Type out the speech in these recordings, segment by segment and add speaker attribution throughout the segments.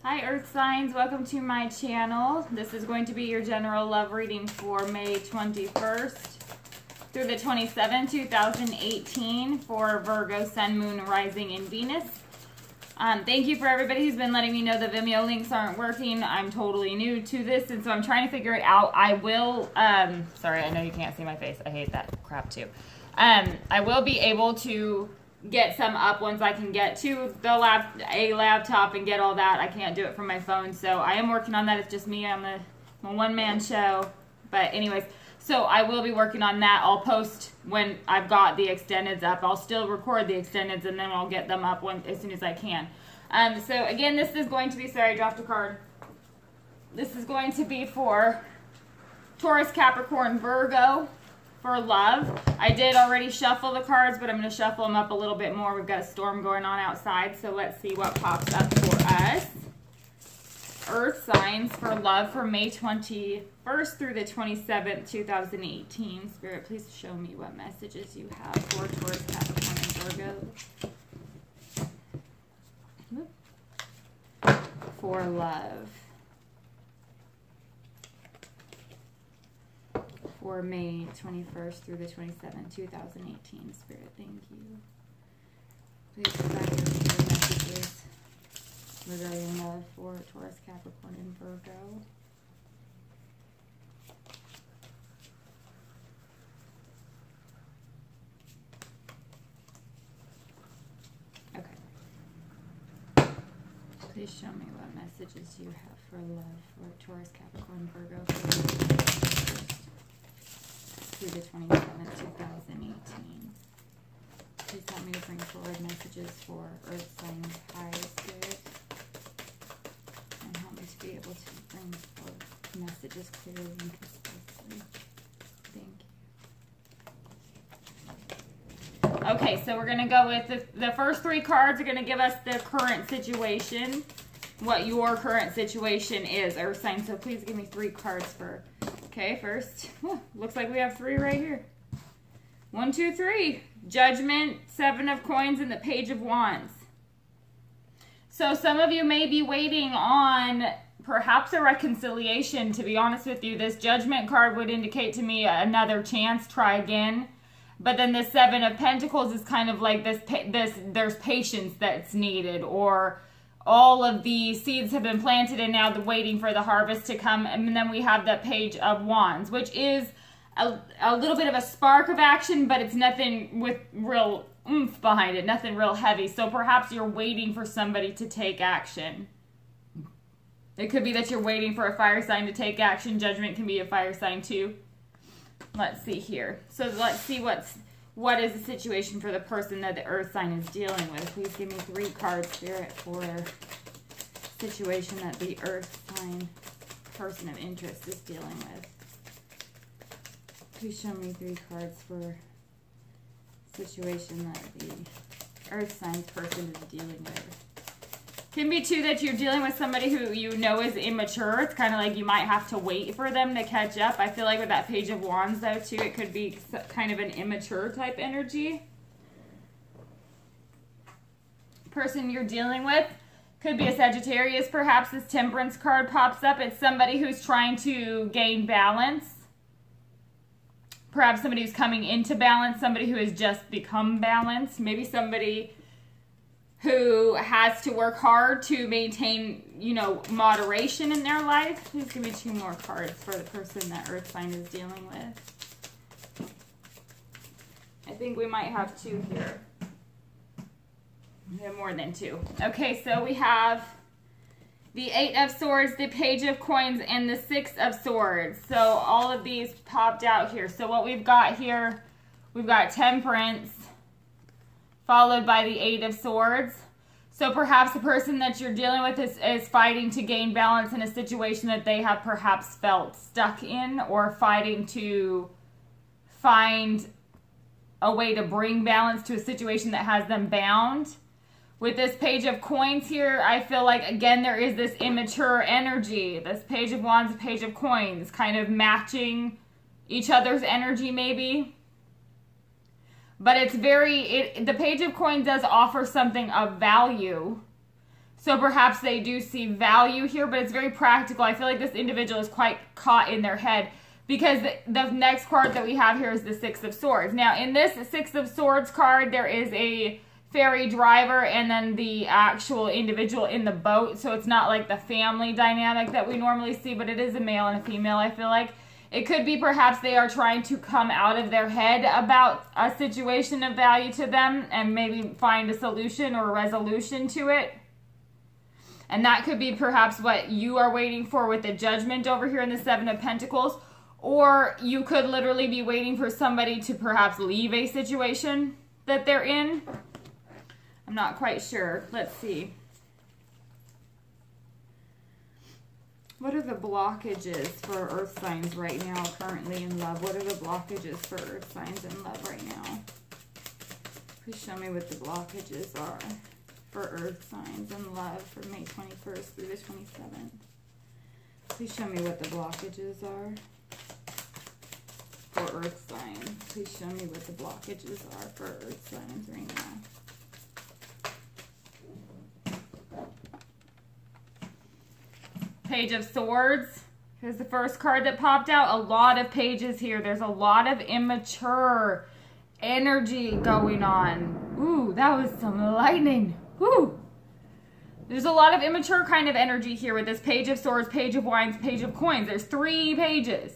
Speaker 1: Hi Earth signs, welcome to my channel. This is going to be your general love reading for May 21st through the 27th, 2018 for Virgo, Sun, Moon, Rising, and Venus. Thank you for everybody who's been letting me know the Vimeo links aren't working. I'm totally new to this, and so I'm trying to figure it out. I will, sorry, I know you can't see my face. I hate that crap too. I will be able to get some up once I can get to the laptop and get all that. I can't do it from my phone, so I am working on that. It's just me on the one-man show. But anyways, so I will be working on that. I'll post when I've got the extendeds up. I'll still record the extendeds, and then I'll get them up as soon as I can. So again, this is going to be, sorry, I dropped a card. This is going to be for Taurus, Capricorn, Virgo. For love. I did already shuffle the cards, but I'm going to shuffle them up a little bit more. We've got a storm going on outside, so let's see what pops up for us. Earth signs for love for May 21st through the 27th, 2018. Spirit, please show me what messages you have for Taurus, Capricorn, and Virgo. For love. For May 21st through the 27th, 2018. Spirit, thank you. Please provide your messages regarding love for Taurus, Capricorn, and Virgo. Okay. Please show me what messages you have for love for Taurus, Capricorn, Virgo. Through the 27th, 2018. Please help me to bring forward messages for Earth signs, high spirit, and help me to be able to bring forward messages clearly and concisely. Thank you. Okay, so we're going to go with the first three cards are going to give us the current situation, what your current situation is, Earth sign. So please give me three cards for. Okay, first, looks like we have three right here. 1, 2, 3. Judgment, 7 of coins, and the Page of Wands. So some of you may be waiting on perhaps a reconciliation. To be honest with you, this Judgment card would indicate to me another chance, try again. But then the 7 of Pentacles is kind of like there's patience that's needed, or all of the seeds have been planted and now they're waiting for the harvest to come. And then we have the Page of Wands, which is a little bit of a spark of action, but it's nothing with real oomph behind it, nothing real heavy. So perhaps you're waiting for somebody to take action. It could be that you're waiting for a fire sign to take action. Judgment can be a fire sign too. Let's see here. So let's see what is the situation for the person that the Earth sign is dealing with. Please give me 3 cards, Spirit, for situation that the Earth sign person of interest is dealing with. Please show me 3 cards for situation that the Earth sign person is dealing with. Can be too that you're dealing with somebody who you know is immature. It's kind of like you might have to wait for them to catch up. I feel like with that Page of Wands though too, it could be kind of an immature type energy. Person you're dealing with could be a Sagittarius. Perhaps this Temperance card pops up. It's somebody who's trying to gain balance. Perhaps somebody who's coming into balance. Somebody who has just become balanced. Maybe somebody who has to work hard to maintain, you know, moderation in their life. Please give me 2 more cards for the person that Earth sign is dealing with. I think we might have 2 here. We have more than 2. Okay, so we have the 8 of Swords, the Page of Coins, and the 6 of Swords. So all of these popped out here. So what we've got here, we've got Temperance, followed by the 8 of Swords. So perhaps the person that you're dealing with is fighting to gain balance in a situation that they have perhaps felt stuck in, or fighting to find a way to bring balance to a situation that has them bound. With this Page of Coins here, I feel like, again, there is this immature energy. This Page of Wands, Page of Coins, kind of matching each other's energy maybe. But it's the Page of Coins does offer something of value. So perhaps they do see value here, but it's very practical. I feel like this individual is quite caught in their head because the next card that we have here is the Six of Swords. Now, in this Six of Swords card, there is a ferry driver and then the actual individual in the boat. So it's not like the family dynamic that we normally see, but it is a male and a female, I feel like. It could be perhaps they are trying to come out of their head about a situation of value to them and maybe find a solution or a resolution to it. And that could be perhaps what you are waiting for with the Judgment over here in the Seven of Pentacles. Or you could literally be waiting for somebody to perhaps leave a situation that they're in. I'm not quite sure. Let's see. What are the blockages for earth signs right now currently in love? What are the blockages for earth signs in love right now? Please show me what the blockages are for earth signs in love for May 21st through the 27th. Please show me what the blockages are for earth signs. Please show me what the blockages are for earth signs right now. Page of Swords. Here's the first card that popped out. A lot of pages here. There's a lot of immature energy going on. Ooh, that was some lightning. Woo! There's a lot of immature kind of energy here with this Page of Swords, Page of Wands, Page of Coins. There's 3 pages.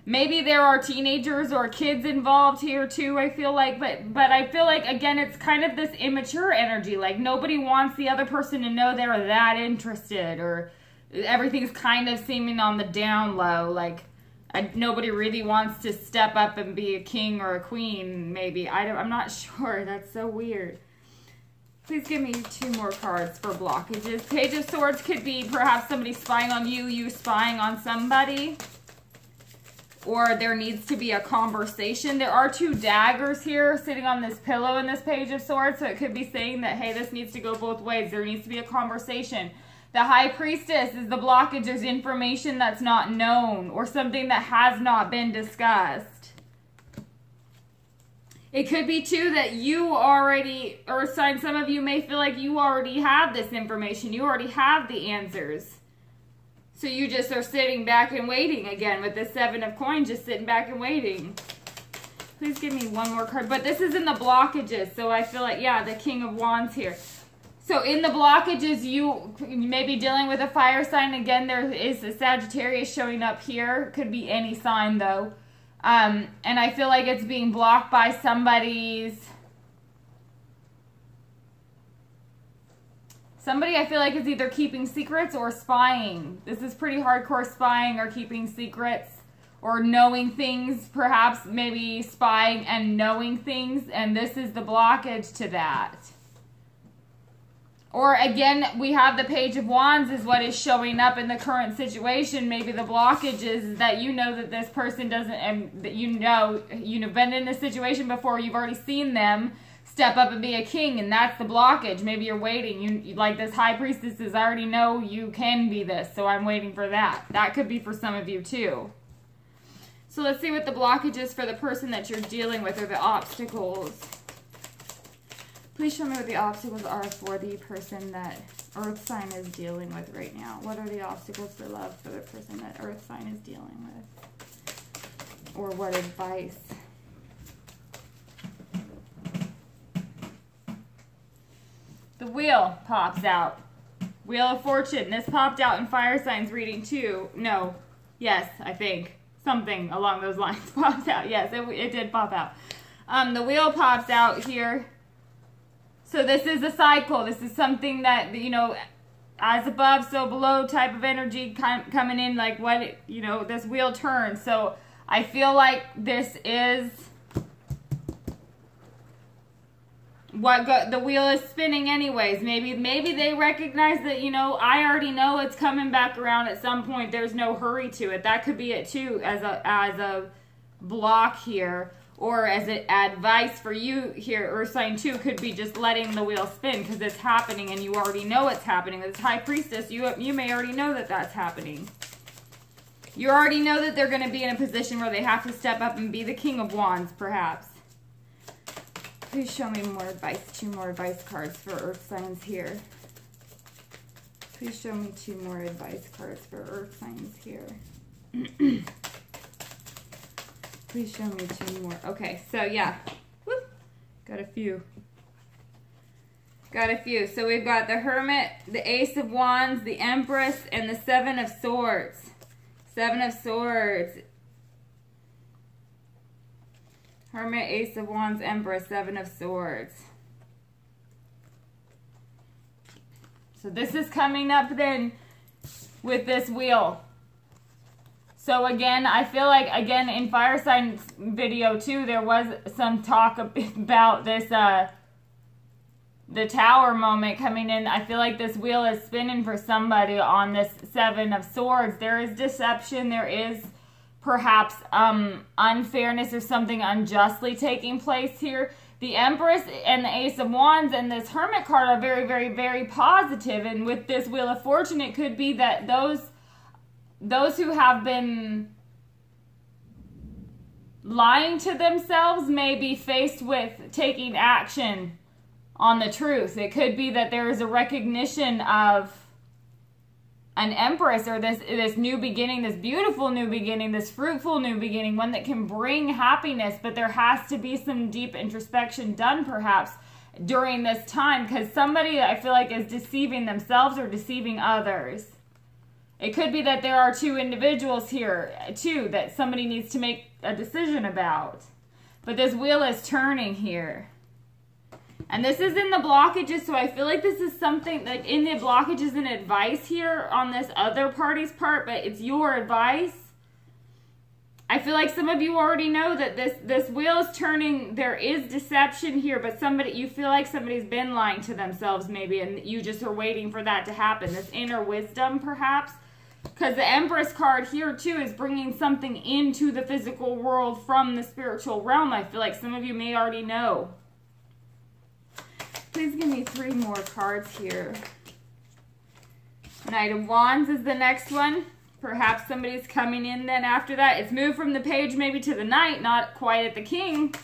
Speaker 1: Maybe there are teenagers or kids involved here too, I feel like. But I feel like, again, it's kind of this immature energy. Like, nobody wants the other person to know they're that interested. Or everything's kind of seeming on the down low. Like, nobody really wants to step up and be a king or a queen, maybe. I'm not sure. That's so weird. Please give me 2 more cards for blockages. Page of Swords could be perhaps somebody spying on you, you spying on somebody. Or there needs to be a conversation. There are 2 daggers here sitting on this pillow in this Page of Swords. So it could be saying that, hey, this needs to go both ways. There needs to be a conversation. The High Priestess is the blockage. There's information that's not known or something that has not been discussed. It could be, too, that you already, Earth sign, some of you may feel like you already have this information. You already have the answers. So you just are sitting back and waiting again with the 7 of Coins, just sitting back and waiting. Please give me 1 more card. But this is in the blockages, so I feel like, yeah, the King of Wands here. So in the blockages, you may be dealing with a fire sign. Again, there is a Sagittarius showing up here. Could be any sign, though. And I feel like it's being blocked by somebody I feel like is either keeping secrets or spying. This is pretty hardcore spying or keeping secrets or knowing things, perhaps maybe spying and knowing things. And this is the blockage to that. Or again, we have the Page of Wands is what is showing up in the current situation. Maybe the blockage is that you know that this person doesn't, and that you've been in this situation before. You've already seen them step up and be a king, and that's the blockage. Maybe you're waiting. You like this High Priestess is, I already know you can be this, so I'm waiting for that. That could be for some of you too. So let's see what the blockage is for the person that you're dealing with, or the obstacles. Please show me what the obstacles are for the person that Earth sign is dealing with right now. What are the obstacles for love for the person that Earth sign is dealing with? Or what advice? The Wheel pops out. Wheel of Fortune. This popped out in fire signs reading too. No. Yes, I think. Something along those lines popped out. Yes, it did pop out. The Wheel pops out here. So this is a cycle. This is something that, you know, as above, so below type of energy coming in, like what, you know, this wheel turns. So I feel like this is what the wheel is spinning anyways. Maybe they recognize that, you know, I already know it's coming back around at some point. There's no hurry to it. That could be it too, as a block here. Or as an advice for you here, Earth sign 2 could be just letting the wheel spin because it's happening and you already know it's happening. This High Priestess, you may already know that that's happening. You already know that they're going to be in a position where they have to step up and be the King of Wands, perhaps. Please show me more advice. 2 more advice cards for Earth signs here. Please show me 2 more advice cards for earth signs here. Please show me 2 more. Okay, so yeah. Whoop. Got a few. Got a few. So we've got the Hermit, the Ace of Wands, the Empress, and the 7 of Swords. 7 of Swords. Hermit, Ace of Wands, Empress, 7 of Swords. So this is coming up then with this wheel. So again, I feel like, again, in fire signs video too, there was some talk about this, the Tower moment coming in. I feel like this wheel is spinning for somebody on this 7 of Swords. There is deception. There is perhaps unfairness or something unjustly taking place here. The Empress and the Ace of Wands and this Hermit card are very, very, very positive. And with this Wheel of Fortune, it could be that those who have been lying to themselves may be faced with taking action on the truth. It could be that there is a recognition of an Empress or this new beginning, this beautiful new beginning, this fruitful new beginning, one that can bring happiness, but there has to be some deep introspection done perhaps during this time, because somebody, I feel like, is deceiving themselves or deceiving others. It could be that there are 2 individuals here too that somebody needs to make a decision about. But this wheel is turning here. And this is in the blockages, so I feel like this is something, like in the blockages and advice here on this other party's part, but it's your advice. I feel like some of you already know that this wheel is turning. There is deception here, but you feel like somebody's been lying to themselves maybe, and you just are waiting for that to happen. This inner wisdom perhaps. Because the Empress card here too is bringing something into the physical world from the spiritual realm. I feel like some of you may already know. Please give me 3 more cards here. Knight of Wands is the next one. Perhaps somebody's coming in then after that. It's moved from the page maybe to the Knight, not quite at the King.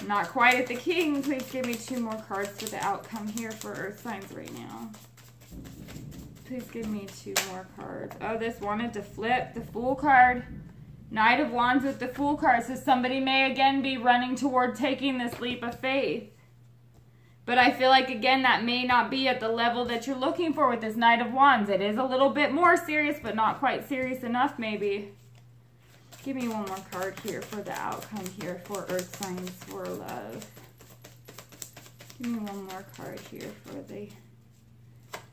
Speaker 1: Not quite at the King. Please give me 2 more cards for the outcome here for Earth signs right now. Please give me 2 more cards. Oh, this wanted to flip. The Fool card. Knight of Wands with the Fool card. So somebody may again be running toward taking this leap of faith. But I feel like, again, that may not be at the level that you're looking for with this Knight of Wands. It is a little bit more serious, but not quite serious enough, maybe. Give me 1 more card here for the outcome here for Earth signs for love. Give me 1 more card here for the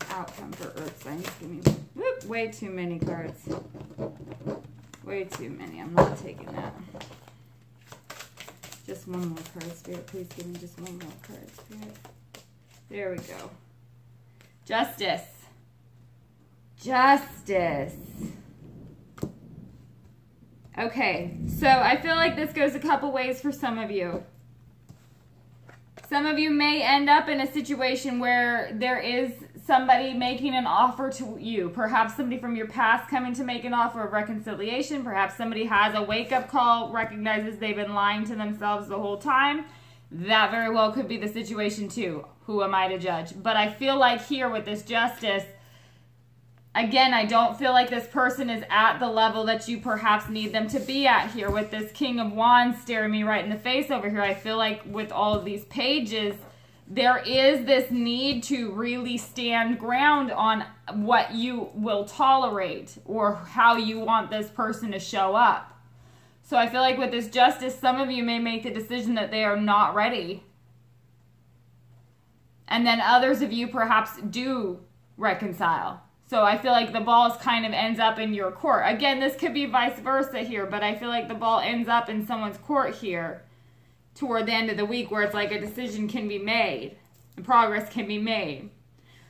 Speaker 1: outcome for Earth signs. Give me, whoop, way too many cards. Way too many. I'm not taking that. Just 1 more card, Spirit. Please give me just 1 more card, Spirit. There we go. Justice. Justice. Okay, so I feel like this goes a couple ways for some of you. Some of you may end up in a situation where there is somebody making an offer to you. Perhaps somebody from your past coming to make an offer of reconciliation. Perhaps somebody has a wake-up call, recognizes they've been lying to themselves the whole time. That very well could be the situation too. Who am I to judge? But I feel like here with this justice, again, I don't feel like this person is at the level that you perhaps need them to be at here with this King of Wands staring me right in the face over here. I feel like with all of these pages, there is this need to really stand ground on what you will tolerate or how you want this person to show up. So I feel like with this justice, some of you may make the decision that they are not ready. And then others of you perhaps do reconcile. So I feel like the ball kind of ends up in your court. Again, this could be vice versa here, but I feel like the ball ends up in someone's court here toward the end of the week where it's like a decision can be made and progress can be made.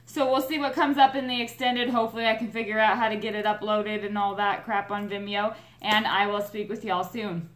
Speaker 1: So we'll see what comes up in the extended. Hopefully I can figure out how to get it uploaded and all that crap on Vimeo. And I will speak with y'all soon.